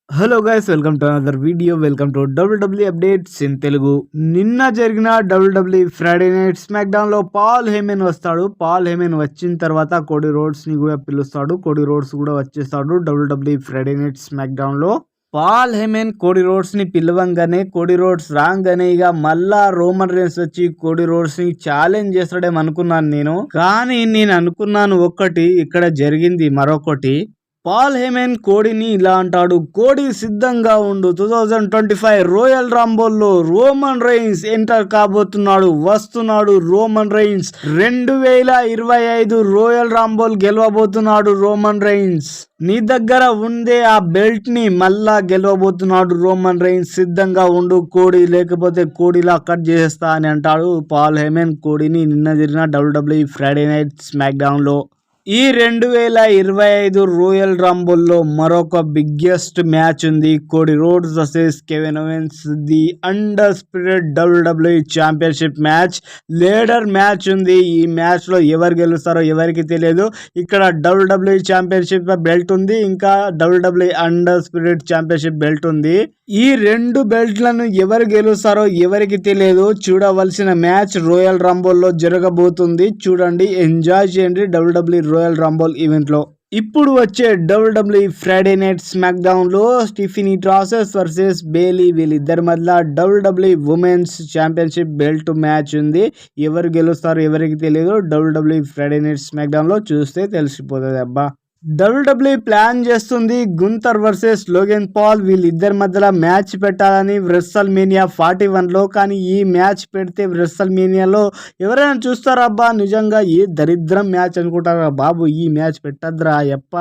Hello guys, welcome to another video. Welcome to WW updates in Telugu. నిన్న జరిగిన WW Friday night smack down లో Paul Heyman వస్తాడు. Paul హేమన్ వచ్చిన తర్వాత Cody Rhodes ని కూడా పిలుస్తాడు. కోడీ రోడ్స్ కూడా వచ్చేస్తాడు WW Friday night smack down లో. పాల్ హేమన్ కోడీ రోడ్స్ ని పిలవంగానే కోడీ రోడ్స్ రాగానే ఇక మళ్ళా రోమన్ రేన్స్ వచ్చి కోడీ రోడ్స్ ని ఛాలెంజ్ చేస్తాడేమో అనుకున్నాను నేను. కానీ నేను అనుకున్నాను ఒక్కటి, ఇక్కడ జరిగింది మరొకటి. పాల్ హేమన్ కోడిని ఇలా అంటాడు, కోడి సిద్ధంగా ఉండు, 2025 రోయల్ రాంబోల్లో రోమన్ రైన్స్ ఎంటర్ కాబోతున్నాడు, వస్తున్నాడు రోమన్ రైన్స్. 2025 రోయల్ రాంబోల్ గెలవబోతున్నాడు రోమన్ రైన్స్. నీ దగ్గర ఉందే ఆ బెల్ట్ ని మళ్ళా గెలవబోతున్నాడు రోమన్ రైన్స్. సిద్ధంగా ఉండు కోడి, లేకపోతే కోడిలా కట్ చేసేస్తా అని అంటాడు పాల్ హేమన్ కోడిని నిన్న జరిగిన WWE Friday night smack down లో. ఈ 2025 రోయల్ రాంబోల్లో మరొక బిగ్గెస్ట్ మ్యాచ్ ఉంది. Cody Rhodes versus Kevin Owens, the undisputed WWE championship match, ladder match ఉంది. ఈ మ్యాచ్ లో ఎవరు గెలుస్తారో ఎవరికి తెలియదు. ఇక్కడ డబ్ల్యూడబ్ల్యూఈ ఛాంపియన్షిప్ బెల్ట్ ఉంది, ఇంకా డబ్ల్యూడబ్ల్యూఈ అండర్స్ప్యూటెడ్ ఛాంపియన్షిప్ బెల్ట్ ఉంది. ఈ రెండు బెల్ట్లను ఎవరు గెలుస్తారో ఎవరికి తెలియదు. చూడవలసిన మ్యాచ్ రోయల్ రాంబోల్లో జరగబోతుంది. చూడండి, ఎంజాయ్ చేయండి డబ్ల్యూడబ్ల్యూఈ రోయల్ రాంబోల్ ఈవెంట్ లో. ఇప్పుడు వచ్చే WWE Friday night smack down లో స్టిఫనీ ట్రాసెస్ వర్సెస్ బేలీ, వీళ్ళిద్దరి మధ్య WWE women's championship belt match ఉంది. ఎవరు గెలుస్తారో ఎవరికి తెలియదు. WWE Friday night smack down లో చూస్తే తెలిసిపోతుంది. అబ్బా, డబ్ల్యూడబ్ల్యూఈ ప్లాన్ చేస్తుంది గుంతర్ వర్సెస్ లోగెన్ పాల్, వీళ్ళిద్దరి మధ్యలో మ్యాచ్ పెట్టాలని రెస్సల్ మేనియా 41 లో. కానీ ఈ మ్యాచ్ పెడితే రెస్సల్ మేనియాలో ఎవరైనా చూస్తారా? అబ్బా, నిజంగా ఏ దరిద్రం మ్యాచ్ అనుకుంటారా బాబు. ఈ మ్యాచ్ పెట్టద్దురా యప్ప.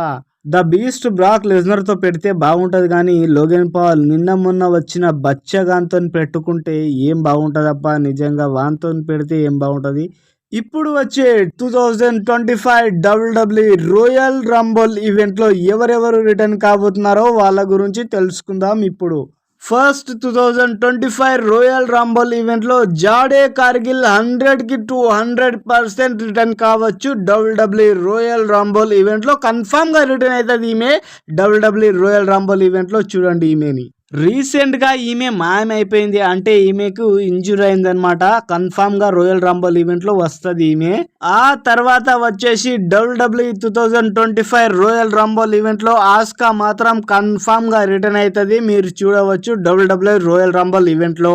ద బీస్ట్ బ్రాక్ లెస్నర్ తో పెడితే బాగుంటది, కానీ లోగెన్ పాల్ నిన్న మొన్న వచ్చిన బచ్చగాంతో పెట్టుకుంటే ఏం బాగుంటది అబ్బా. నిజంగా వాంతో పెడితే ఏం బాగుంటది. ఇప్పుడు వచ్చే 2025 డబ్ల్యూడబ్ల్యూఈ రోయల్ రాంబోల్ ఈవెంట్ లో ఎవరెవరు రిటర్న్ కాబోతున్నారో వాళ్ళ గురించి తెలుసుకుందాం ఇప్పుడు. ఫస్ట్ 2025 రోయల్ రాంబోల్ ఈవెంట్ లో జాడే కార్గిల్ 100కి 200% రిటర్న్ కావచ్చు. డబ్ల్యూడబ్ల్యూఈ రోయల్ రాంబోల్ ఈవెంట్ లో కన్ఫామ్ గా రిటర్న్ అవుతుంది ఈమె. డబ్ల్యూడబ్ల్యూఈ రోయల్ రాంబోల్ ఈవెంట్ లో చూడండి, ఈమెని రీసెంట్ గా ఈమె మాయమైపోయింది, అంటే ఈమెకు ఇంజురీ అయిందనమాట. కన్ఫామ్ గా రోయల్ రాంబోల్ ఈవెంట్ లో వస్తుంది ఈమె. ఆ తర్వాత వచ్చేసి డబ్ల్యూడబ్ల్యూఈ 2025 రోయల్ రాంబోల్ ఈవెంట్ లో ఆస్కా మాత్రం కన్ఫామ్ గా రిటర్న్ అవుతుంది. మీరు చూడవచ్చు డబ్ల్యూడబ్ల్యూఈ రోయల్ రాంబోల్ ఈవెంట్ లో.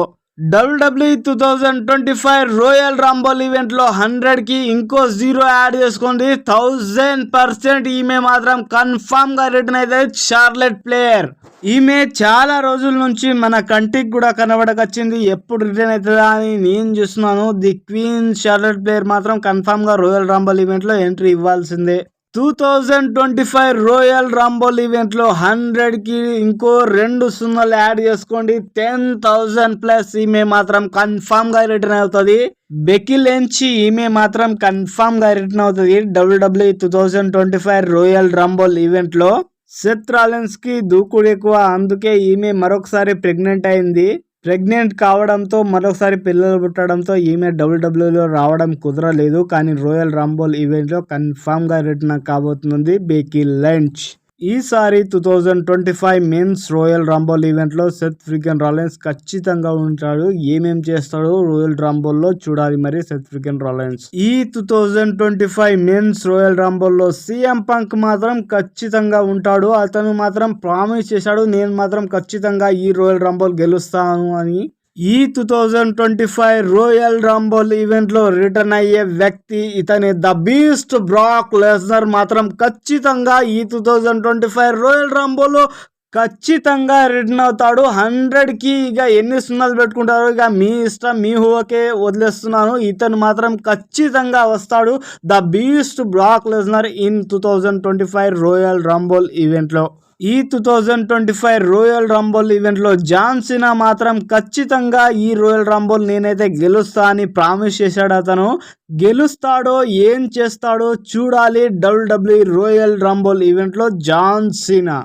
డబ్ల్యూడబ్ల్యూఈ 2025 రోయల్ రాంబోల్ ఈవెంట్ లో 100కి ఇంకో 0 యాడ్ చేసుకోండి, 1000% ఈమె మాత్రం కన్ఫామ్ గా రిటర్న్ అవుతుంది. షార్లెట్ ప్లేయర్ ఈమె చాలా రోజుల నుంచి మన కంటికి కూడా కనబడకొచ్చింది. ఎప్పుడు రిటర్న్ అవుతుందా అని నేను చూస్తున్నాను. ది క్వీన్ షార్లెట్ ప్లేయర్ మాత్రం కన్ఫామ్ గా రోయల్ రాంబోల్ ఈవెంట్ లో ఎంట్రీ ఇవ్వాల్సిందే. 2025 రోయల్ రాంబోల్ ఈవెంట్ లో 100కి ఇంకో 2 సున్నాలు యాడ్ చేసుకోండి, 10,000+ ఈమె మాత్రం కన్ఫామ్ గా రిటర్న్ అవుతుంది. బెకీ లించ్ ఈమె మాత్రం కన్ఫామ్ గా రిటర్న్ అవుతుంది డబ్ల్యూడబ్ల్యూఈ 2025 రోయల్ రాంబోల్ ఈవెంట్ లో. సెత్ రాలిన్స్ కి దూకుడు ఎక్కువ, అందుకే ఈమె మరొకసారి ప్రెగ్నెంట్ అయింది. ప్రెగ్నెంట్ కావడంతో మరొకసారి పిల్లలు పుట్టడంతో ఈమె డబ్ల్యూడబ్ల్యూలో రావడం కుదరలేదు. కానీ రోయల్ రాంబోల్ ఈవెంట్ లో కన్ఫామ్ గా రిటర్న్ కాబోతుంది బెకీ లించ్. ఈసారి 2025 మెన్స్ రోయల్ రాంబోల్ ఈవెంట్ లో సెత్ ఫ్రీకెన్ రాలిన్స్ ఖచ్చితంగా ఉంటాడు. ఏమేం చేస్తాడో రోయల్ రాంబోల్ లో చూడాలి మరి సెత్ ఫ్రీకెన్ రాలిన్స్. ఈ 2025 మెన్స్ రోయల్ రాంబోల్ లో సిఎం పంక్ మాత్రం ఖచ్చితంగా ఉంటాడు. అతను మాత్రం ప్రామిస్ చేశాడు, నేను మాత్రం ఖచ్చితంగా ఈ రోయల్ రాంబోల్ గెలుస్తాను అని. ఈ 2025 రోయల్ రాంబోల్ ఈవెంట్ లో రిటర్న్ అయ్యే వ్యక్తి ఇతనే, ద బీస్ట్ బ్రాక్ లెస్నర్ మాత్రం ఖచ్చితంగా ఈ 2025 రోయల్ రాంబోల్ లో ఖచ్చితంగా రిటర్న్ అవుతాడు. 100కి ఇక ఎన్ని సున్నాలు పెట్టుకుంటారో ఇక మీ ఇష్టం, మీ హోకే వదిలేస్తున్నాను. ఇతను మాత్రం ఖచ్చితంగా వస్తాడు, the Beast Brock Lesnar in 2025 royal రాంబోల్ event లో. ఈ 2025 రోయల్ రాంబోల్ ఈవెంట్ లో జాన్ సినా మాత్రం ఖచ్చితంగా ఈ రోయల్ రాంబోల్ నేనైతే గెలుస్తా అని ప్రామిస్ చేశాడు. అతను గెలుస్తాడో ఏం చేస్తాడో చూడాలి డబ్ల్యూడబ్ల్యూఈ రోయల్ రాంబోల్ ఈవెంట్ లో జాన్ సినా.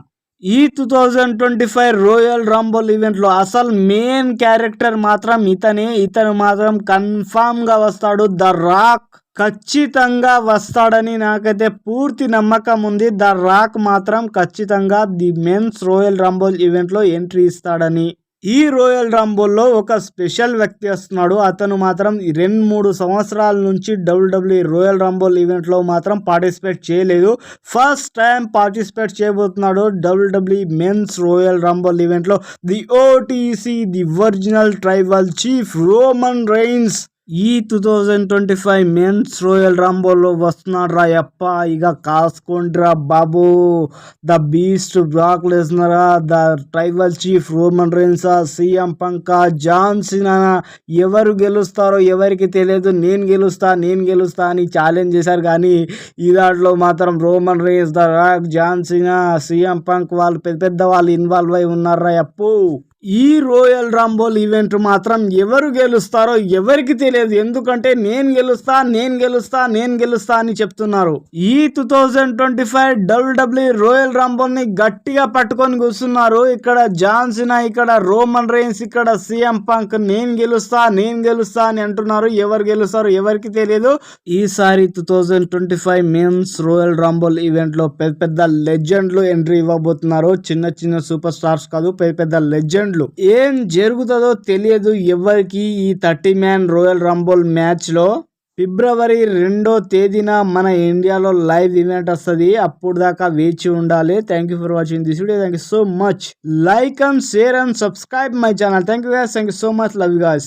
ఈ 2025 రోయల్ రాంబోల్ ఈవెంట్ లో అసలు మెయిన్ క్యారెక్టర్ మాత్రం ఇతనే. ఇతను మాత్రం కన్ఫామ్ గా వస్తాడు, ద రాక్ ఖచ్చితంగా వస్తాడని నాకైతే పూర్తి నమ్మకం ఉంది. ద రాక్ మాత్రం ఖచ్చితంగా ది మెన్స్ రోయల్ రంబుల్ ఈవెంట్లో ఎంట్రీ ఇస్తాడని. ఈ రోయల్ రంబుల్లో ఒక స్పెషల్ వ్యక్తి వస్తున్నాడు. అతను మాత్రం 2-3 సంవత్సరాల నుంచి WWE రోయల్ రంబుల్ ఈవెంట్లో మాత్రం పార్టిసిపేట్ చేయలేదు. ఫస్ట్ టైం పార్టిసిపేట్ చేయబోతున్నాడు WWE మెన్స్ రోయల్ రంబుల్ ఈవెంట్లో. The OTC the original tribal chief Roman Reigns ఈ 2025 మెన్స్ రోయల్ రంబోల్లో వస్తున్నాడు రా యప్ప. ఇక కాసుకోండిరా బాబు. ద బీస్ట్ బ్రాక్ లెస్నరా, the tribal chief Roman Reigns, CM Punk, John Cena, ఎవరు గెలుస్తారో ఎవరికి తెలియదు. నేను గెలుస్తా అని ఛాలెంజ్ చేశారు. కానీ ఈ దాంట్లో మాత్రం Roman Reigns, the Rock, John Cena, CM Punk వాళ్ళు పెద్ద వాళ్ళు ఇన్వాల్వ్ అయి ఉన్నారా యప్పు. ఈ రోయల్ రంబుల్ ఈవెంట్ మాత్రం ఎవరు గెలుస్తారో ఎవరికి తెలియదు. ఎందుకంటే నేను గెలుస్తా అని చెప్తున్నారు. ఈ 2025 WWE రోయల్ రంబుల్ ని గట్టిగా పట్టుకొని కూర్చున్నారు. ఇక్కడ జాన్ సినా, ఇక్కడ రోమన్ రైన్స్, ఇక్కడ CM పంక్ నేను గెలుస్తా అని అంటున్నారు. ఎవరు గెలుస్తారో ఎవరికి తెలియదు. ఈసారి 2025 మెన్స్ రోయల్ రంబుల్ ఈవెంట్ లో పెద్ద లెజెండ్లు ఎంట్రీ ఇవ్వబోతున్నారు. చిన్న సూపర్ స్టార్స్ కాదు, పెద్ద లెజెండ్. ఏం జరుగుతుందో తెలియదు ఎవరికి. ఈ 30 మ్యాన్ రోయల్ రంబుల్ మ్యాచ్ లో ఫిబ్రవరి 2వ తేదీన మన ఇండియాలో లైవ్ ఈవెంట్ వస్తుంది. అప్పుడు దాకా వేచి ఉండాలి. Thank you for watching this video. Thank you so much. Like and share and subscribe my channel. Thank you so much. Love you guys.